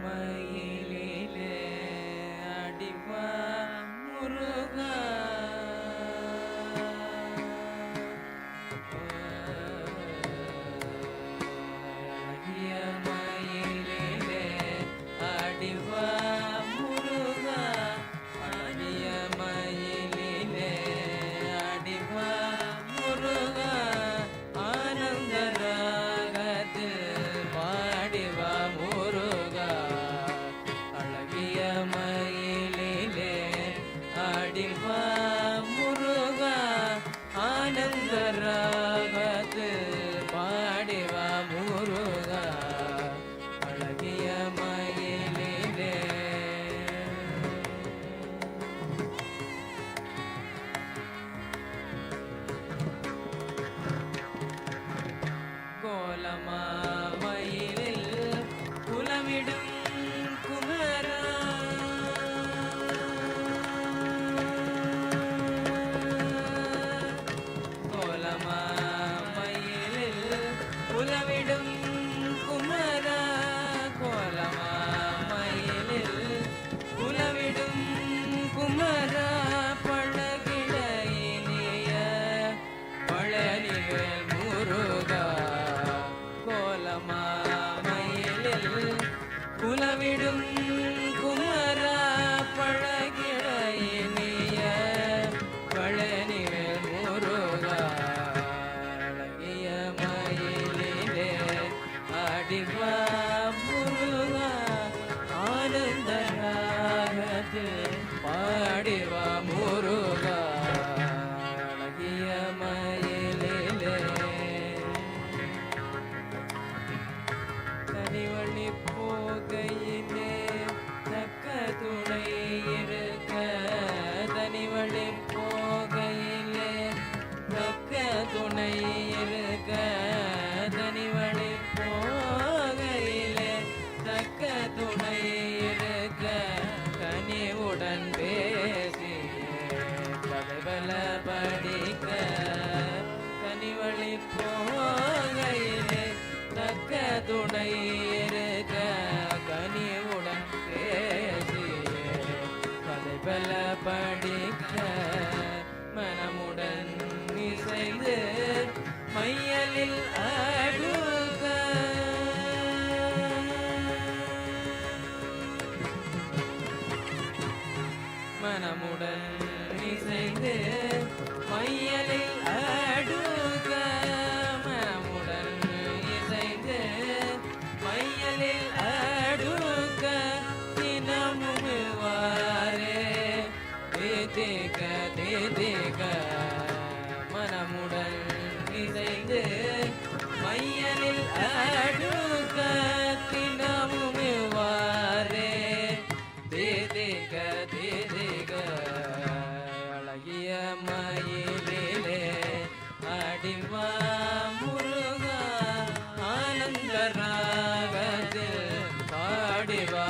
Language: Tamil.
மயிலிலே அடிவா முருகா மயிலிலே அடிவா முருகா அடிய மயிலிலே அடிவா முருகா ஆனந்த ராகத்தில் பாடிவா முருகா அழகிய மயிலிலே அடிவா முருகா ஆனந்த ராகத்தில் பாடிவா முருகா அழகிய மயிலிலே கோலமா மயிலில் குலமிடும் குமரா கோலமா மயிலில் குலமிடும் குமரா கோலமா மயிலில் குலமிடும் குமரா பழகிட இனிய பழனிவேல் முருகா கோலமா மயிலில் குலவிடும் குமரா பழகிட இனிய பழனிவேல் முருகா அழகிய மயிலிலே அடிவா முருகா ஆனந்த ராகத்தில் பாடிவா முருகா அழகிய மயிலிலே தனிவழி போகையிலே தக்க துணை இருக்க தனிவழி போகையிலே தக்க துணை இருக்க தனிவழி போகையிலே தக்க துணை இருக்க கனிவுடன் பேசி கதைபல படிக்க கனிவழி போகையிலே தக்க துணை இருக்க கனிவுடன் பேசி கதைபல படிக்க மனமுடன் இசைந்து மையலில் அடுக்க மனமுடன் இசைந்து மையலில் அடுக்க மனமுடன் இசைந்து மையலில் அடுக்க தினமுவாரே தேதிக தேதிக மனமுடன் இசைந்து மையலில் அடுக்க தினமுவாரே தேதிக தேதிக அழகிய மயிலிலே அடிவா முருகா ஆனந்த ராகத்தில் பாடிவா